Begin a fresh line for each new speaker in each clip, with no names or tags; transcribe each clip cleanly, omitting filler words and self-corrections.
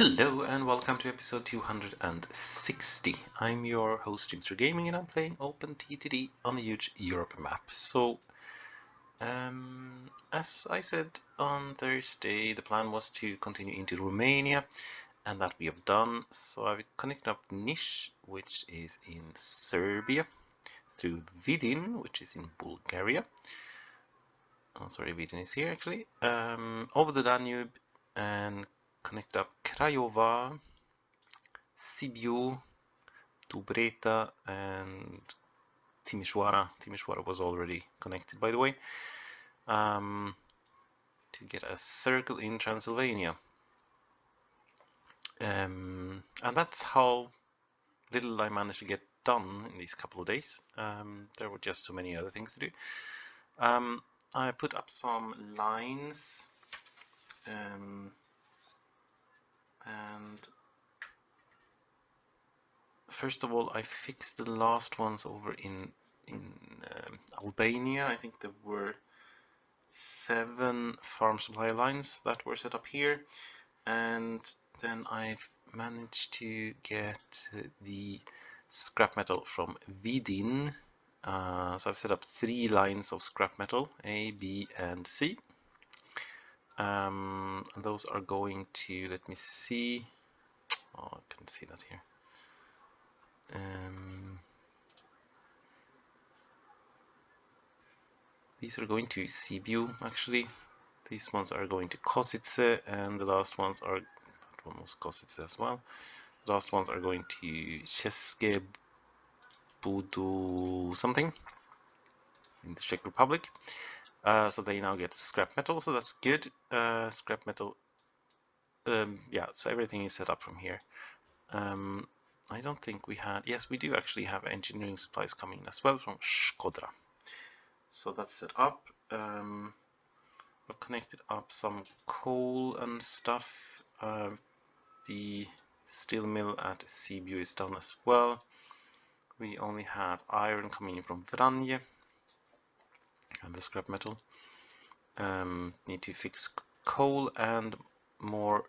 Hello and welcome to episode 260. I'm your host Jimster Gaming and I'm playing OTTD on a huge Europe map. So, as I said on Thursday, the plan was to continue into Romania, and that we have done. So I've connected up Niš, which is in Serbia, through Vidin, which is in Bulgaria. Oh, sorry, Vidin is here actually. Over the Danube and connect up Craiova, Sibiu, Dubreta, and Timișoara. Timișoara was already connected, by the way, to get a circle in Transylvania. And that's how little I managed to get done in these couple of days. There were just so many other things to do. I put up some lines, and first of all, I fixed the last ones over in Albania. I think there were 7 farm supply lines that were set up here, and then I've managed to get the scrap metal from Vidin. So I've set up 3 lines of scrap metal, A, B, and C. And those are going to, let me see. Oh, I can't see that here. These are going to Sibiu, actually. These ones are going to Kosice, and the last ones are, that one was Kosice as well. The last ones are going to České Budu something in the Czech Republic. So they now get scrap metal, so that's good. Scrap metal, yeah, so everything is set up from here. I don't think we had, yes, we do actually have engineering supplies coming as well from Škoda. So that's set up. I've connected up some coal and stuff. The steel mill at Sibiu is done as well. We only have iron coming in from Vranje and the scrap metal. Need to fix coal and more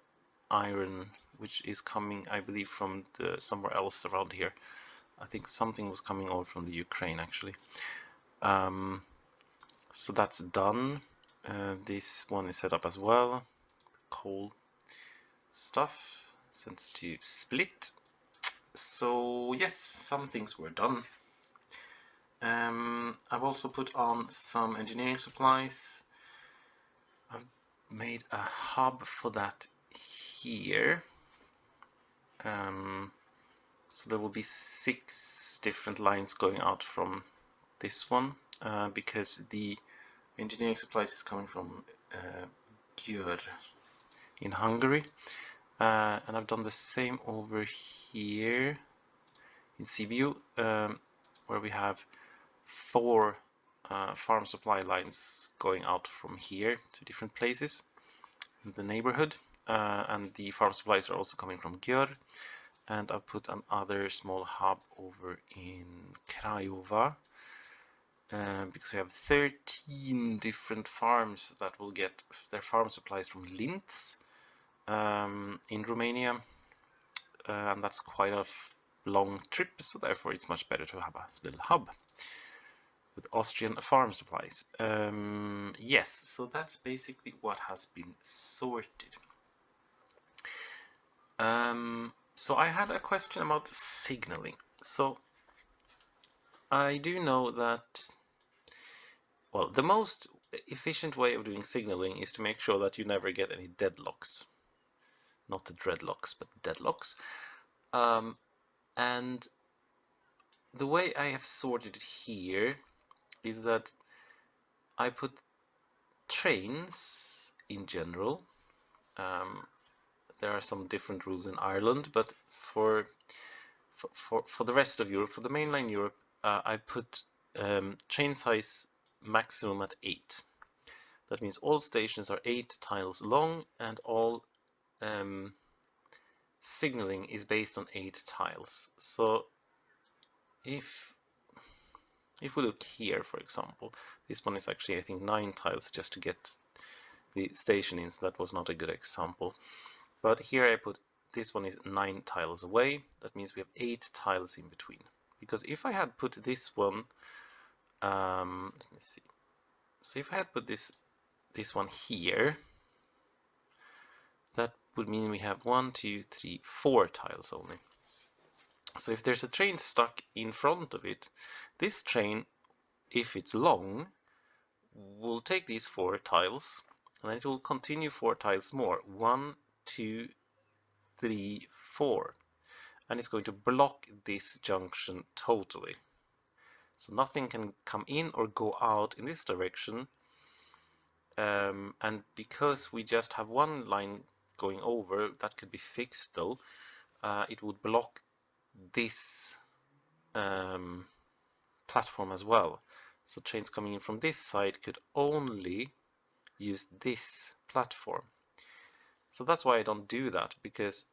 iron, which is coming, I believe, from somewhere else around here. I think something was coming over from the Ukraine, actually. So that's done. This one is set up as well. Coal stuff sent to Split. So yes, some things were done. I've also put on some engineering supplies. I've made a hub for that here. So there will be 6 different lines going out from this one, because the engineering supplies is coming from Győr in Hungary, and I've done the same over here in Sibiu, where we have 4 farm supply lines going out from here to different places in the neighborhood, and the farm supplies are also coming from Győr. And I've put another small hub over in Craiova, because we have 13 different farms that will get their farm supplies from Linz in Romania, and that's quite a long trip, so therefore it's much better to have a little hub with Austrian farm supplies. Yes, so that's basically what has been sorted. So I had a question about signaling. So I do know that, well, the most efficient way of doing signaling is to make sure that you never get any deadlocks. Not the dreadlocks, but deadlocks. And the way I have sorted it here is that I put trains in general. There are some different rules in Ireland, but for the rest of Europe, for the mainland Europe, I put train size maximum at 8. That means all stations are 8 tiles long, and all signaling is based on 8 tiles. So if we look here, for example, this one is actually, I think, 9 tiles just to get the station in, so that was not a good example. But here I put this one is 9 tiles away. That means we have 8 tiles in between. Because if I had put this one, let me see. So if I had put this one here, that would mean we have 1, 2, 3, 4 tiles only. So if there's a train stuck in front of it, this train, if it's long, will take these 4 tiles, and then it will continue 4 tiles more. 1, 2, 3, 4. And it's going to block this junction totally. So nothing can come in or go out in this direction. And because we just have one line going over, that could be fixed though, it would block this platform as well. So trains coming in from this side could only use this platform. So that's why I don't do that, because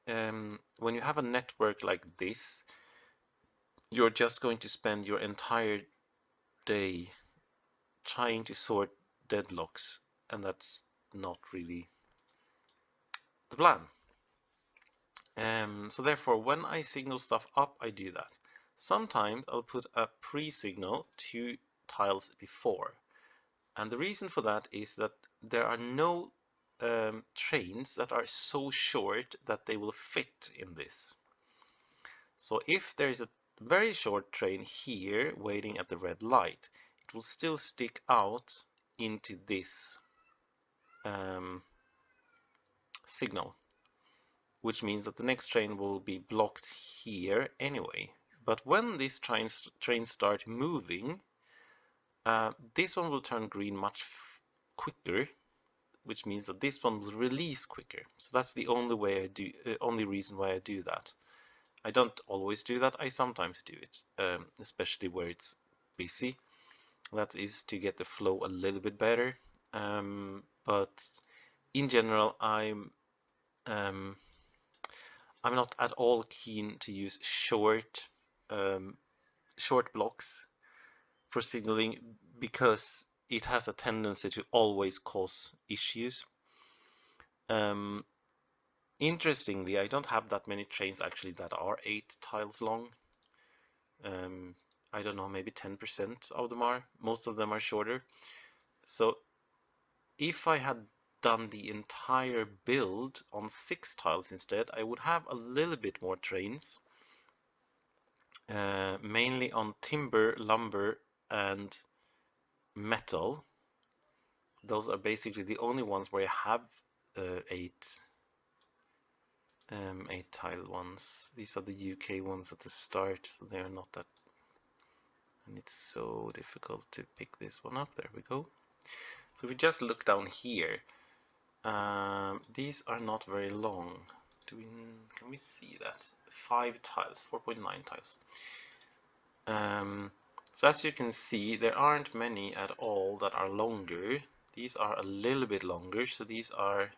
when you have a network like this, you're just going to spend your entire day trying to sort deadlocks, and that's not really the plan. So therefore, when I signal stuff up, I do that. Sometimes I'll put a pre-signal 2 tiles before. And the reason for that is that there are no trains that are so short that they will fit in this. So if there is a very short train here waiting at the red light, it will still stick out into this signal, which means that the next train will be blocked here anyway. But when these trains start moving, this one will turn green much quicker, which means that this one will release quicker. So that's the only way I do, only reason why I do that. I don't always do that. I sometimes do it, especially where it's busy. That is to get the flow a little bit better. But in general, I'm not at all keen to use short blocks for signaling, because it has a tendency to always cause issues. Interestingly, I don't have that many trains actually that are 8 tiles long. I don't know, maybe 10% of them are. Most of them are shorter. So if I had done the entire build on 6 tiles instead, I would have a little bit more trains, mainly on timber, lumber, and metal. Those are basically the only ones where I have 8 tile ones. These are the UK ones at the start, so they are not that, and it's so difficult to pick this one up. There we go. So if we just look down here, these are not very long. Can we see that? 5 tiles, 4.9 tiles. So as you can see, there aren't many at all that are longer. These are a little bit longer, so these are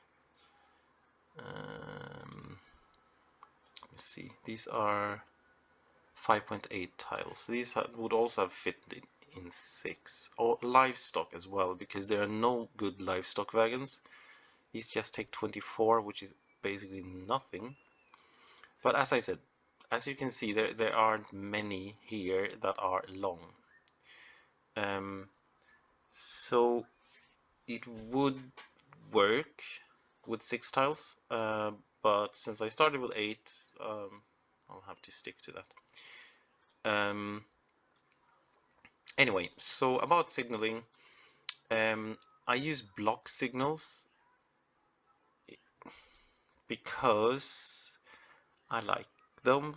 let's see, these are 5.8 tiles. These would also have fit in 6, or livestock as well, because there are no good livestock wagons. These just take 24, which is basically nothing. But as I said, as you can see, there aren't many here that are long. So it would work with 6 tiles, but since I started with 8, I'll have to stick to that. Anyway, so about signaling, I use block signals because I like them,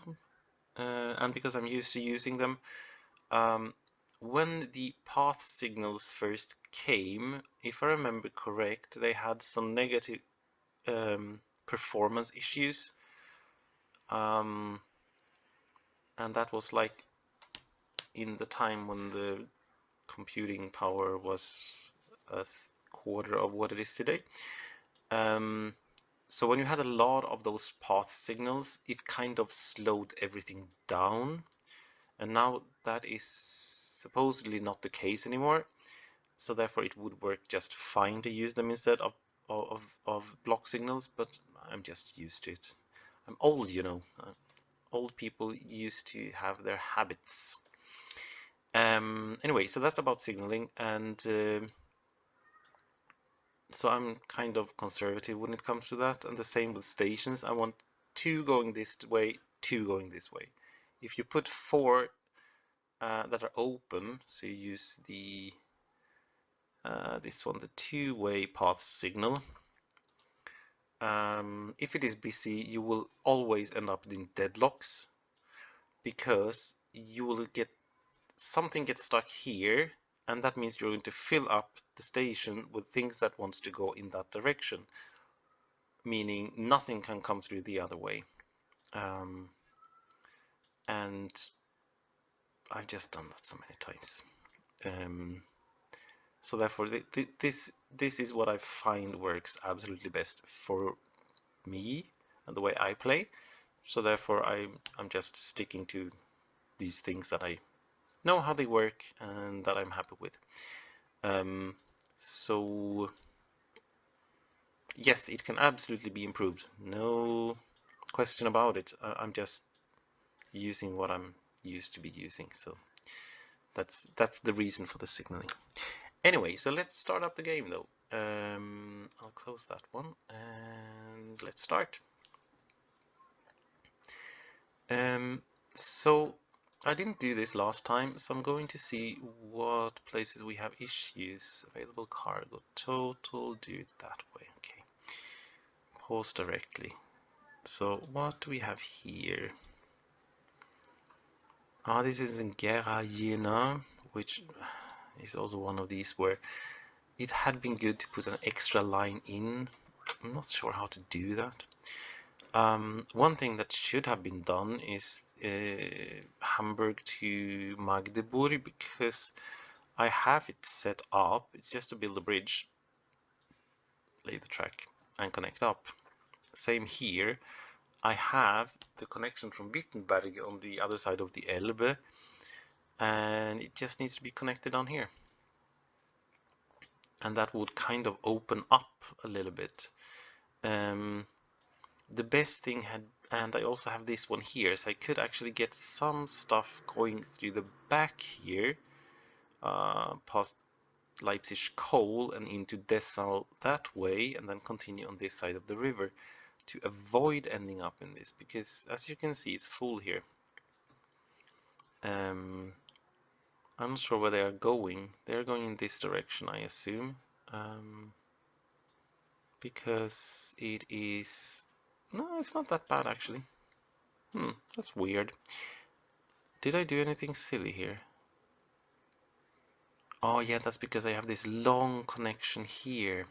and because I'm used to using them. When the path signals first came, if I remember correct, they had some negative performance issues, and that was like in the time when the computing power was a quarter of what it is today. So when you had a lot of those path signals, it kind of slowed everything down, and now that is supposedly not the case anymore. So therefore it would work just fine to use them instead of block signals, but I'm just used to it. I'm old, you know. Old people used to have their habits. Anyway, so that's about signaling, and so I'm kind of conservative when it comes to that, and the same with stations. I want 2 going this way, 2 going this way. If you put 4 that are open, so you use the this one, the 2-way path signal. If it is busy, you will always end up in deadlocks, because you will get something gets stuck here, and that means you're going to fill up the station with things that wants to go in that direction, meaning nothing can come through the other way. And I've just done that so many times. So therefore, this is what I find works absolutely best for me and the way I play. So therefore, I'm just sticking to these things that I know how they work and that I'm happy with. So yes, it can absolutely be improved. No question about it. I'm just using what I'm used to be using. So that's the reason for the signaling. Anyway, so let's start up the game though. I'll close that one and let's start. So I didn't do this last time, so I'm going to see what places we have issues. Available cargo total, do it that way. Okay. Pause directly. So what do we have here? This is in Gerajena, which is also one of these where it had been good to put an extra line in. I'm not sure how to do that. One thing that should have been done is Hamburg to Magdeburg, because I have it set up. It's just to build a bridge, lay the track, and connect up. Same here. I have the connection from Wittenberg on the other side of the Elbe, and it just needs to be connected on here. And that would kind of open up a little bit. The best thing had, and I also have this one here, so I could actually get some stuff going through the back here, past Leipzig coal and into Dessau that way, and then continue on this side of the river to avoid ending up in this, because as you can see, it's full here. I'm not sure where they are going. They're going in this direction, I assume, because it is... No, it's not that bad actually. That's weird. Did I do anything silly here? Oh yeah, that's because I have this long connection here.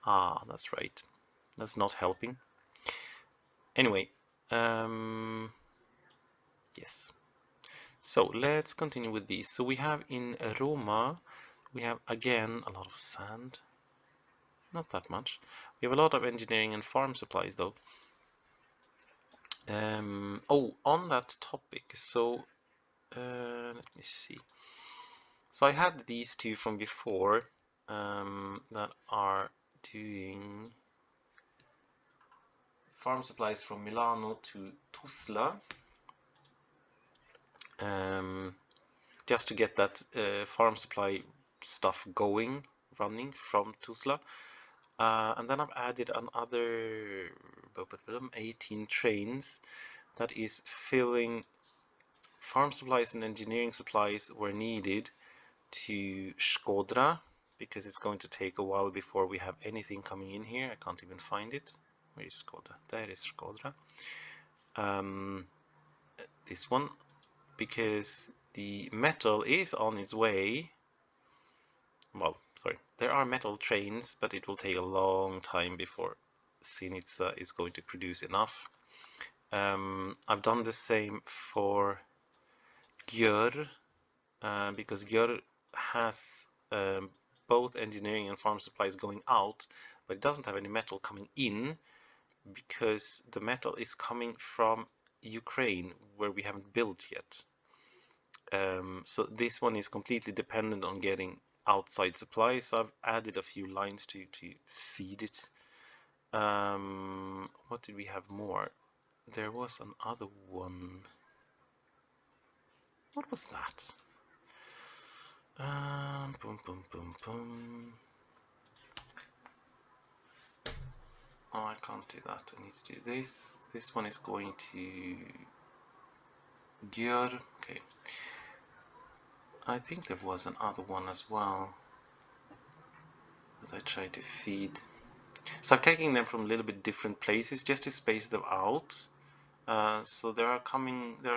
That's right. That's not helping. Anyway, yes. So let's continue with these. So we have in Roma, we have again a lot of sand. Not that much. We have a lot of engineering and farm supplies though. On that topic, so let me see. So I had these two from before that are doing farm supplies from Milano to Tuzla, just to get that farm supply stuff running from Tuzla. And then I've added another 18 trains that is filling farm supplies and engineering supplies where needed to Shkodra, because it's going to take a while before we have anything coming in here. I can't even find it. Where is Shkodra? There is Shkodra. This one, because the metal is on its way. Well, sorry, there are metal trains, but it will take a long time before Sinica is going to produce enough. I've done the same for Gjör, because Gjör has both engineering and farm supplies going out, but it doesn't have any metal coming in, because the metal is coming from Ukraine, where we haven't built yet. So this one is completely dependent on getting outside supplies. I've added a few lines to feed it. What did we have more? there was another one. What was that? Boom, boom, boom, boom. Oh, I can't do that. I need to do this. This one is going to Györ. Okay. I think there was another one as well that I tried to feed. So I'm taking them from a little bit different places just to space them out. So there are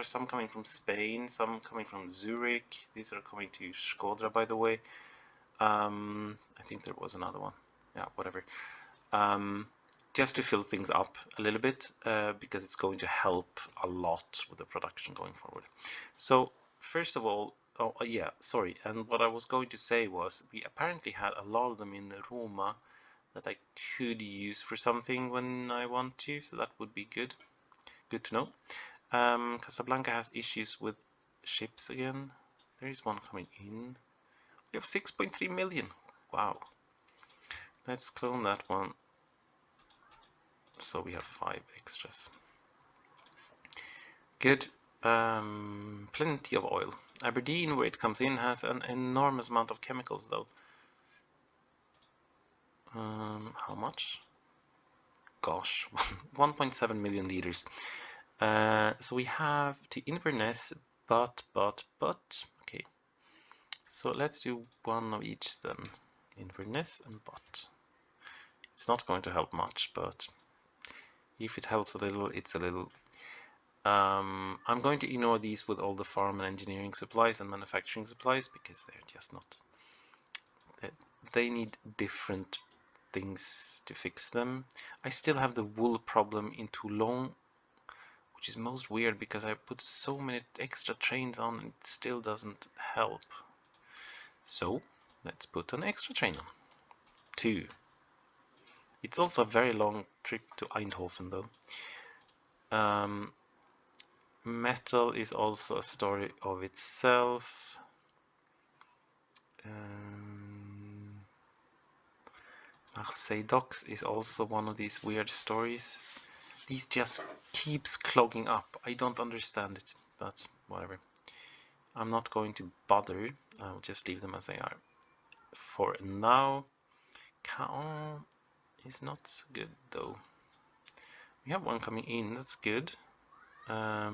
some coming from Spain, some coming from Zurich. These are coming to Shkodra, by the way. I think there was another one. Yeah, whatever. Just to fill things up a little bit, because it's going to help a lot with the production going forward. So first of all, yeah, sorry. And what I was going to say was we apparently had a lot of them in Roma that I could use for something when I want to, so that would be good. Good to know. Casablanca has issues with ships again. There is one coming in. We have 6.3 million. Wow. Let's clone that one. So we have 5 extras. Good. Plenty of oil. Aberdeen, where it comes in, has an enormous amount of chemicals, though. How much? Gosh, 1.7 million liters. So we have to Inverness, but, okay. So let's do one of each then. Inverness and but. It's not going to help much, but if it helps a little, it's a little. I'm going to ignore these with all the farm and engineering supplies and manufacturing supplies because they're just not. They need different things to fix them. I still have the wool problem in Toulon, which is most weird because I put so many extra trains on and it still doesn't help. So let's put an extra train on. 2. It's also a very long trip to Eindhoven though. Metal is also a story of itself. Marseille Docks is also one of these weird stories. These just keeps clogging up. I don't understand it, but whatever. I'm not going to bother. I'll just leave them as they are for now. Caen is not so good though. We have one coming in, that's good. How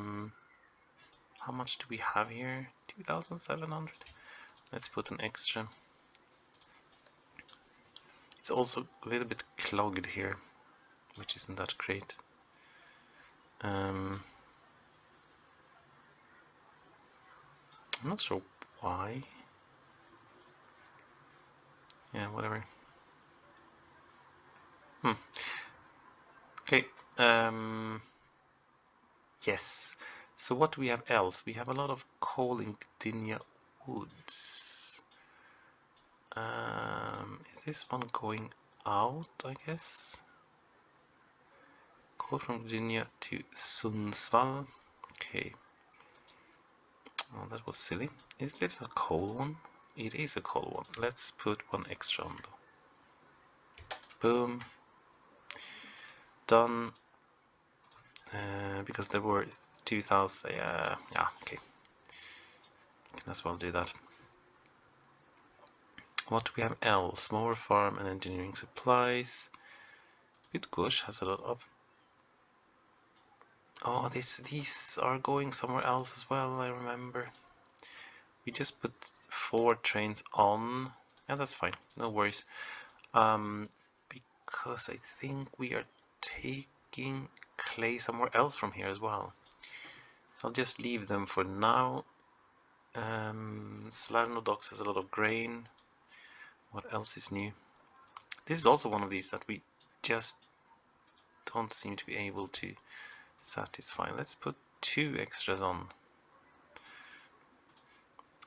much do we have here? 2,700. Let's put an extra. It's also a little bit clogged here, which isn't that great. I'm not sure why. Yeah, whatever. Okay. Yes. So what do we have else? We have a lot of coal in Gdynia Woods. Is this one going out, I guess? Coal from Gdynia to Sundsvall. Okay. Oh, that was silly. Is this a coal one? It is a coal one. Let's put one extra on though. Boom. Done. Because there were 2,000. Yeah, okay. Can as well do that. What do we have else? More farm and engineering supplies. Bydgoszcz has a lot of. Oh, these are going somewhere else as well, I remember. We just put 4 trains on. Yeah, that's fine. No worries. Because I think we are taking clay somewhere else from here as well. So I'll just leave them for now. Salerno Docks has a lot of grain. What else is new? This is also one of these that we just don't seem to be able to satisfy. Let's put 2 extras on.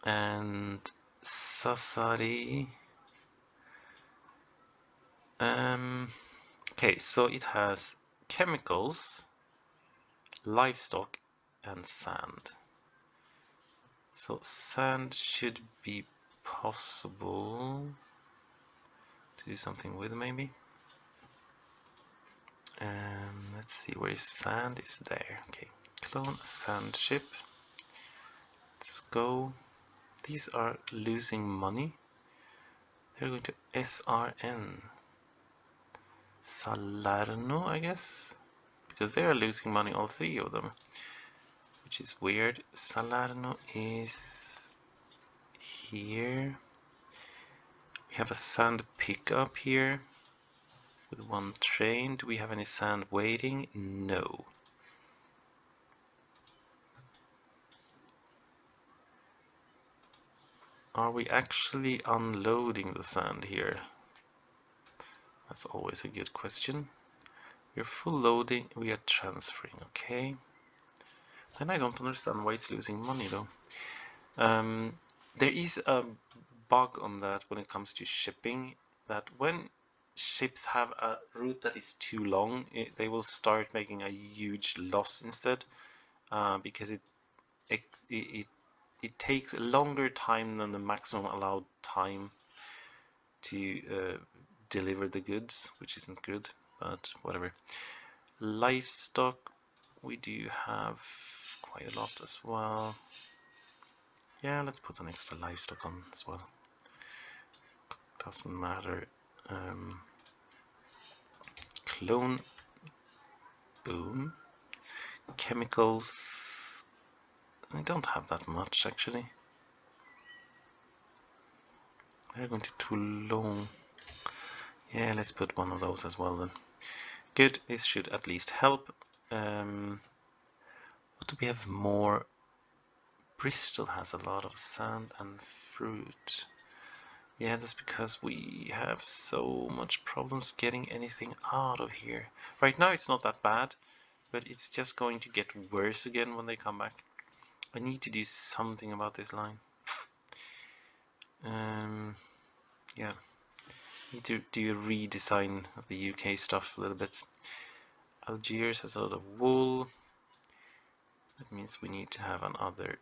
And Sassari. Okay, so it has chemicals, livestock, and sand. So sand should be possible to do something with, maybe. Let's Let's see, where is sand? Is there. Okay, clone a sand ship. Let's go. These are losing money. They're going to SRN. Salerno, I guess? Because they are losing money, all three of them. Which is weird. Salerno is here. We have a sand pickup here with one train. Do we have any sand waiting? No. Are we actually unloading the sand here? That's always a good question. We're full loading, we are transferring, okay. Then I don't understand why it's losing money though. There is a bug on that when it comes to shipping, that when ships have a route that is too long, they will start making a huge loss instead, because it takes a longer time than the maximum allowed time to deliver the goods, which isn't good, but whatever. Livestock, we do have quite a lot as well. Yeah, let's put an extra livestock on as well. Doesn't matter. Clone. Boom. Chemicals. I don't have that much actually. They're going to too long. Yeah, let's put one of those as well then. Good, this should at least help. What do we have more? Bristol has a lot of sand and fruit. Yeah, that's because we have so much problems getting anything out of here. Right now it's not that bad, but it's just going to get worse again when they come back. I need to do something about this line. Yeah, need to do a redesign of the UK stuff a little bit. Algiers has a lot of wool. That means we need to have another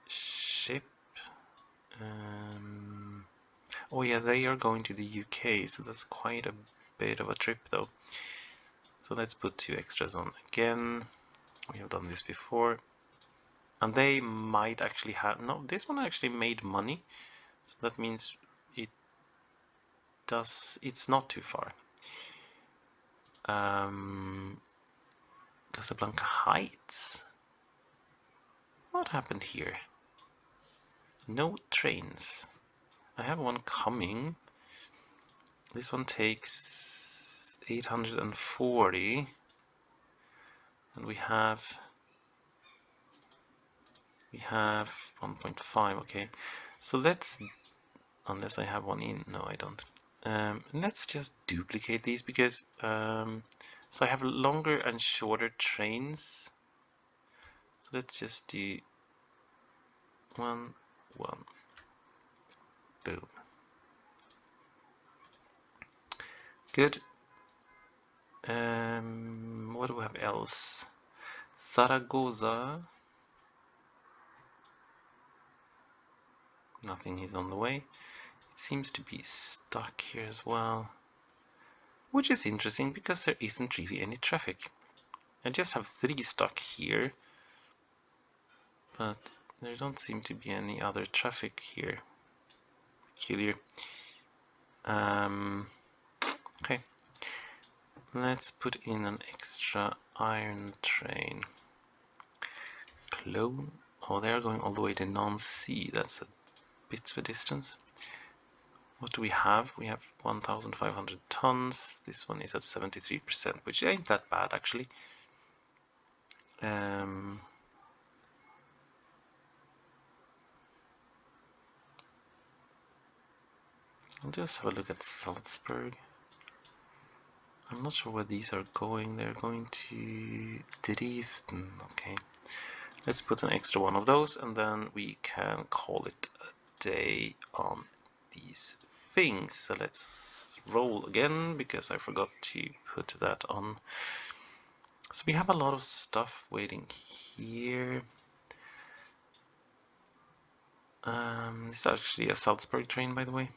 ship. Oh yeah, they are going to the UK, so that's quite a bit of a trip though. So let's put 2 extras on again. We have done this before. And they might actually have... No, this one actually made money. So that means it's not too far. Casablanca Heights. What happened here? No trains. I have one coming. This one takes 840. And we have 1.5. Okay, so let's, unless I have one in, no I don't. Let's just duplicate these because so I have longer and shorter trains. So let's just do 1, 1. Boom. Good. What do we have else? Zaragoza. Nothing is on the way. It seems to be stuck here as well, which is interesting because there isn't really any traffic. I just have 3 stuck here, but there don't seem to be any other traffic here. Peculiar. Okay, let's put in an extra iron train. Clone. Oh, they're going all the way to Nancy. That's a bit of a distance. What do we have? We have 1,500 tons. This one is at 73%, which ain't that bad actually. I'll just have a look at Salzburg. I'm not sure where these are going. They're going to Dresden. Okay, let's put an extra one of those, and then we can call it a day on these things. So let's roll again because I forgot to put that on. So we have a lot of stuff waiting here. This is actually a Salzburg train, by the way.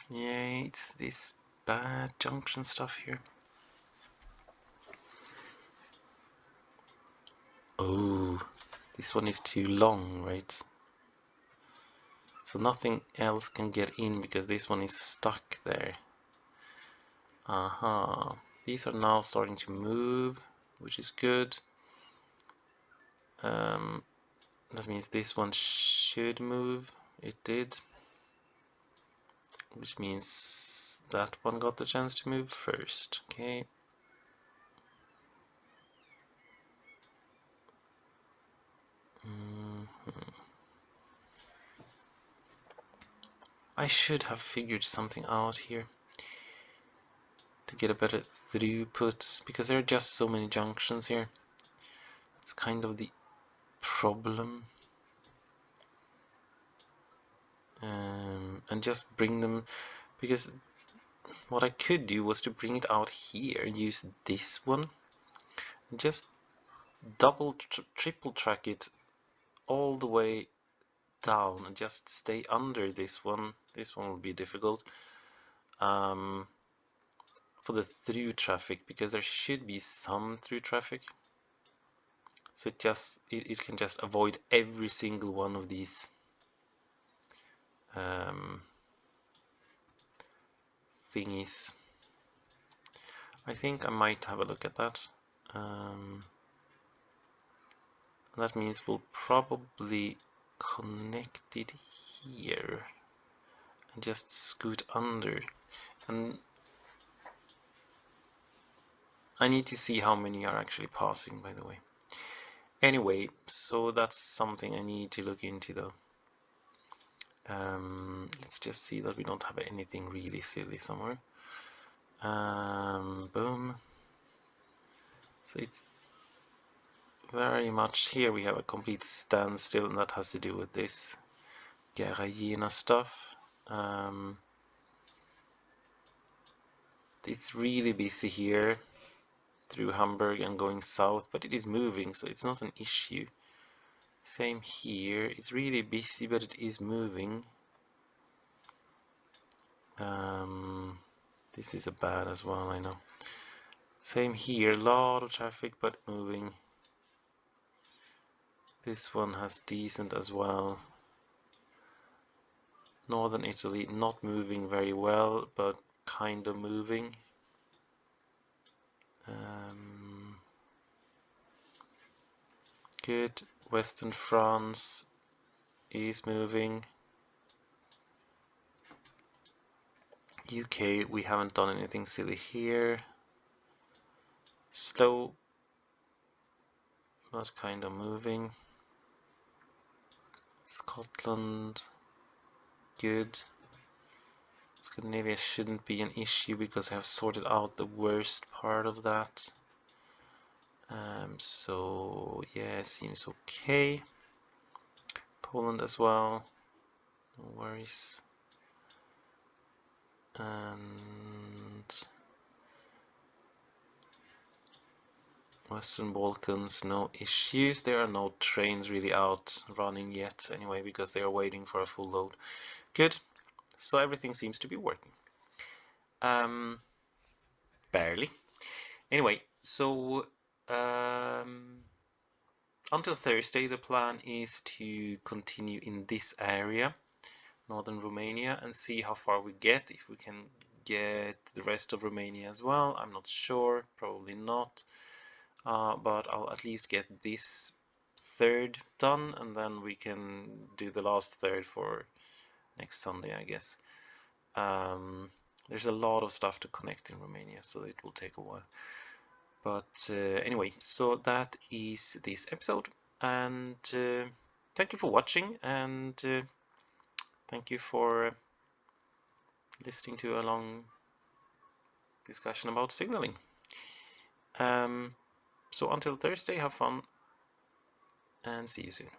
Yeah, it's this bad junction stuff here. This one is too long, right? So nothing else can get in because this one is stuck there. Aha. These are now starting to move, which is good. That means this one should move. It did. Which means that one got the chance to move first. Okay. I should have figured something out here to get a better throughput, because there are just so many junctions here. That's kind of the problem. And just bring them, because what I could do was to bring it out here and use this one and just double triple track it all the way down and just stay under this one. This one will be difficult for the through traffic, because there should be some through traffic, so it can just avoid every single one of these thingies. I think I might have a look at that. That means we'll probably connect it here and just scoot under. And I need to see how many are actually passing, by the way. Anyway, so that's something I need to look into, though. Let's just see that we don't have anything really silly somewhere. Boom. So it's very much here we have a complete standstill, and that has to do with this Garagina stuff. It's really busy here through Hamburg and going south, but it is moving, so it's not an issue. Same here, it's really busy, but it is moving. This is a bad as well, I know. Same here, a lot of traffic, but moving. This one has decent as well. Northern Italy not moving very well, but kind of moving. Good. Western France is moving. UK, we haven't done anything silly here. Slow, but kind of moving. Scotland, good. Scandinavia shouldn't be an issue because I have sorted out the worst part of that. So yeah, seems okay. Poland as well, no worries. And Western Balkans, no issues. There are no trains really out running yet anyway, because they are waiting for a full load. Good. So everything seems to be working. Barely. Anyway, so until Thursday the plan is to continue in this area, northern Romania, and see how far we get. If we can get the rest of Romania as well, I'm not sure, probably not. But I'll at least get this third done, and then we can do the last third for next Sunday, I guess. There's a lot of stuff to connect in Romania, so it will take a while. But anyway, so that is this episode, and thank you for watching, and thank you for listening to a long discussion about signaling. So until Thursday, have fun, and see you soon.